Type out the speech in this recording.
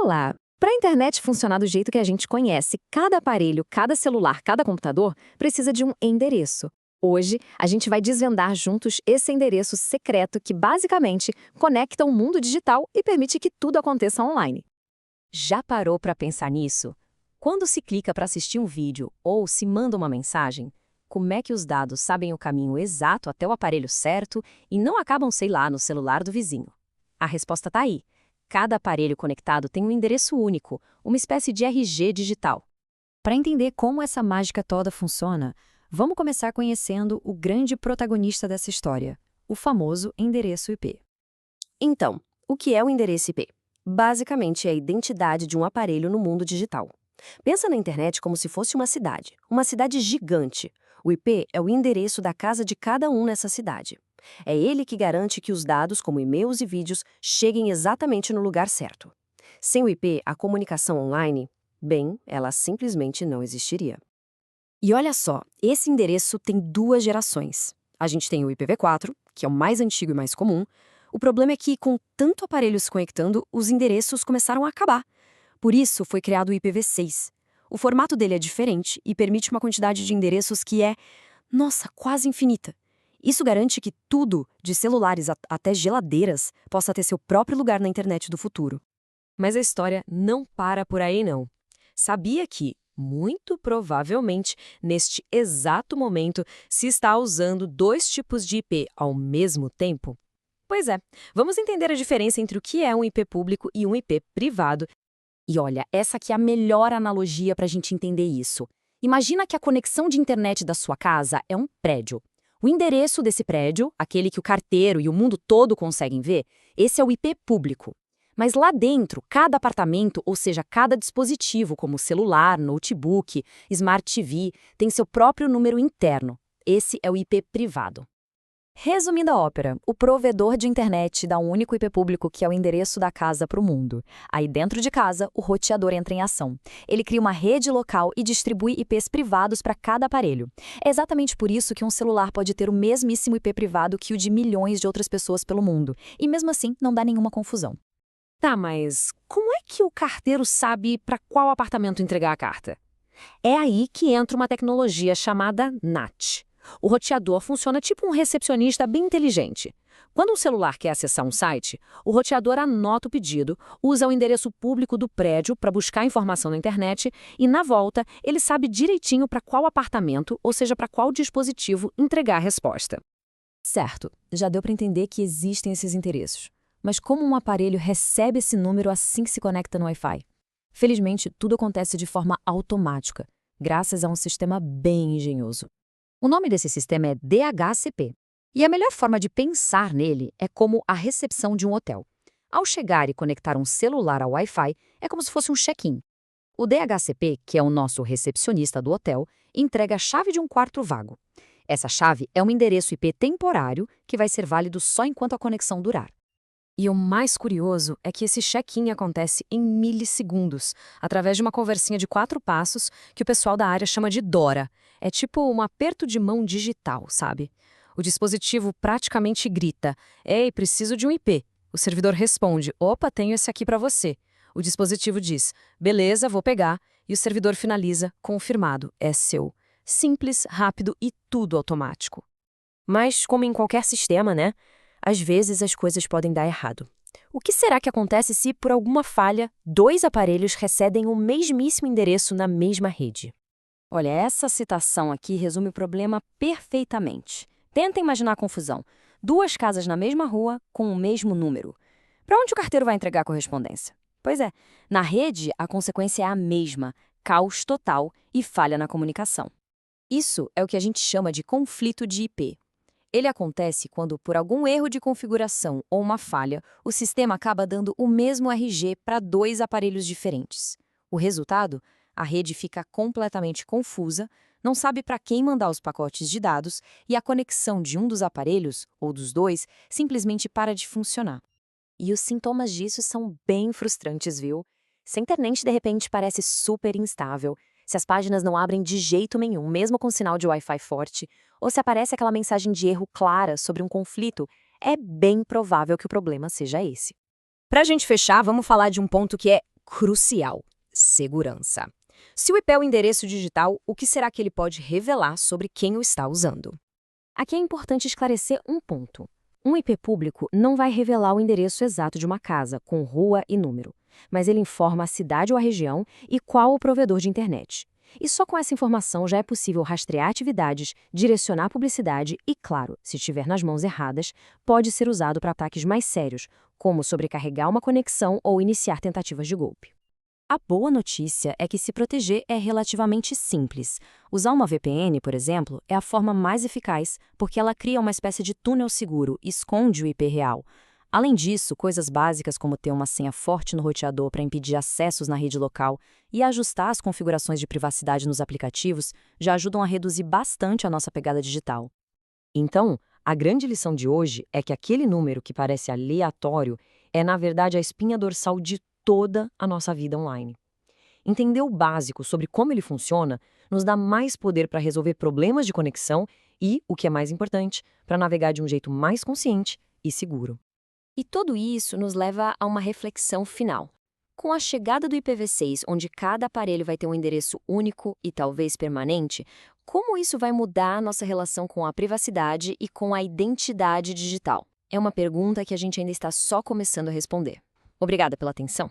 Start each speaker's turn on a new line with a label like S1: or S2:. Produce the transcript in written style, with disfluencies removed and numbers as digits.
S1: Olá! Para a internet funcionar do jeito que a gente conhece, cada aparelho, cada celular, cada computador precisa de um endereço. Hoje, a gente vai desvendar juntos esse endereço secreto que, basicamente, conecta o mundo digital e permite que tudo aconteça online.
S2: Já parou para pensar nisso? Quando se clica para assistir um vídeo ou se manda uma mensagem, como é que os dados sabem o caminho exato até o aparelho certo e não acabam, sei lá, no celular do vizinho? A resposta está aí. Cada aparelho conectado tem um endereço único, uma espécie de RG digital.
S3: Para entender como essa mágica toda funciona, vamos começar conhecendo o grande protagonista dessa história, o famoso endereço IP.
S4: Então, o que é o endereço IP? Basicamente, é a identidade de um aparelho no mundo digital. Pensa na internet como se fosse uma cidade gigante. O IP é o endereço da casa de cada um nessa cidade. É ele que garante que os dados, como e-mails e vídeos, cheguem exatamente no lugar certo. Sem o IP, a comunicação online, bem, ela simplesmente não existiria. E olha só, esse endereço tem duas gerações. A gente tem o IPv4, que é o mais antigo e mais comum. O problema é que, com tanto aparelho se conectando, os endereços começaram a acabar. Por isso, foi criado o IPv6. O formato dele é diferente e permite uma quantidade de endereços que é, nossa, quase infinita. Isso garante que tudo, de celulares até geladeiras, possa ter seu próprio lugar na internet do futuro.
S2: Mas a história não para por aí, não. Sabia que, muito provavelmente, neste exato momento, se está usando dois tipos de IP ao mesmo tempo? Pois é, vamos entender a diferença entre o que é um IP público e um IP privado.
S3: E olha, essa aqui é a melhor analogia para a gente entender isso. Imagina que a conexão de internet da sua casa é um prédio. O endereço desse prédio, aquele que o carteiro e o mundo todo conseguem ver, esse é o IP público. Mas lá dentro, cada apartamento, ou seja, cada dispositivo, como celular, notebook, Smart TV, tem seu próprio número interno. Esse é o IP privado. Resumindo a ópera, o provedor de internet dá um único IP público que é o endereço da casa para o mundo. Aí dentro de casa, o roteador entra em ação. Ele cria uma rede local e distribui IPs privados para cada aparelho. É exatamente por isso que um celular pode ter o mesmíssimo IP privado que o de milhões de outras pessoas pelo mundo. E mesmo assim, não dá nenhuma confusão.
S2: Tá, mas como é que o carteiro sabe para qual apartamento entregar a carta? É aí que entra uma tecnologia chamada NAT. O roteador funciona tipo um recepcionista bem inteligente. Quando um celular quer acessar um site, o roteador anota o pedido, usa o endereço público do prédio para buscar informação na internet e, na volta, ele sabe direitinho para qual apartamento, ou seja, para qual dispositivo, entregar a resposta.
S3: Certo, já deu para entender que existem esses endereços. Mas como um aparelho recebe esse número assim que se conecta no Wi-Fi? Felizmente, tudo acontece de forma automática, graças a um sistema bem engenhoso.
S1: O nome desse sistema é DHCP. E a melhor forma de pensar nele é como a recepção de um hotel. Ao chegar e conectar um celular ao Wi-Fi, é como se fosse um check-in. O DHCP, que é o nosso recepcionista do hotel, entrega a chave de um quarto vago. Essa chave é um endereço IP temporário que vai ser válido só enquanto a conexão durar.
S2: E o mais curioso é que esse check-in acontece em milissegundos, através de uma conversinha de 4 passos que o pessoal da área chama de DORA. É tipo um aperto de mão digital, sabe? O dispositivo praticamente grita: "Ei, preciso de um IP". O servidor responde: "Opa, tenho esse aqui para você". O dispositivo diz: "Beleza, vou pegar". E o servidor finaliza: "Confirmado, é seu". Simples, rápido e tudo automático. Mas, como em qualquer sistema, né? Às vezes as coisas podem dar errado. O que será que acontece se, por alguma falha, dois aparelhos recebem o mesmíssimo endereço na mesma rede?
S3: Olha, essa citação aqui resume o problema perfeitamente. Tenta imaginar a confusão. Duas casas na mesma rua, com o mesmo número. Para onde o carteiro vai entregar a correspondência? Pois é, na rede a consequência é a mesma, caos total e falha na comunicação. Isso é o que a gente chama de conflito de IP. Ele acontece quando, por algum erro de configuração ou uma falha, o sistema acaba dando o mesmo RG para dois aparelhos diferentes. O resultado? A rede fica completamente confusa, não sabe para quem mandar os pacotes de dados e a conexão de um dos aparelhos, ou dos dois, simplesmente para de funcionar. E os sintomas disso são bem frustrantes, viu? Se a internet de repente parece super instável, se as páginas não abrem de jeito nenhum, mesmo com sinal de Wi-Fi forte, ou se aparece aquela mensagem de erro clara sobre um conflito, é bem provável que o problema seja esse.
S2: Para a gente fechar, vamos falar de um ponto que é crucial: segurança. Se o IP é o endereço digital, o que será que ele pode revelar sobre quem o está usando?
S3: Aqui é importante esclarecer um ponto. Um IP público não vai revelar o endereço exato de uma casa, com rua e número, mas ele informa a cidade ou a região e qual o provedor de internet. E só com essa informação já é possível rastrear atividades, direcionar publicidade e, claro, se estiver nas mãos erradas, pode ser usado para ataques mais sérios, como sobrecarregar uma conexão ou iniciar tentativas de golpe. A boa notícia é que se proteger é relativamente simples. Usar uma VPN, por exemplo, é a forma mais eficaz, porque ela cria uma espécie de túnel seguro e esconde o IP real. Além disso, coisas básicas como ter uma senha forte no roteador para impedir acessos na rede local e ajustar as configurações de privacidade nos aplicativos já ajudam a reduzir bastante a nossa pegada digital.
S2: Então, a grande lição de hoje é que aquele número que parece aleatório é, na verdade, a espinha dorsal de toda a nossa vida online. Entender o básico sobre como ele funciona nos dá mais poder para resolver problemas de conexão e, o que é mais importante, para navegar de um jeito mais consciente e seguro.
S3: E tudo isso nos leva a uma reflexão final. Com a chegada do IPv6, onde cada aparelho vai ter um endereço único e talvez permanente, como isso vai mudar a nossa relação com a privacidade e com a identidade digital? É uma pergunta que a gente ainda está só começando a responder. Obrigada pela atenção.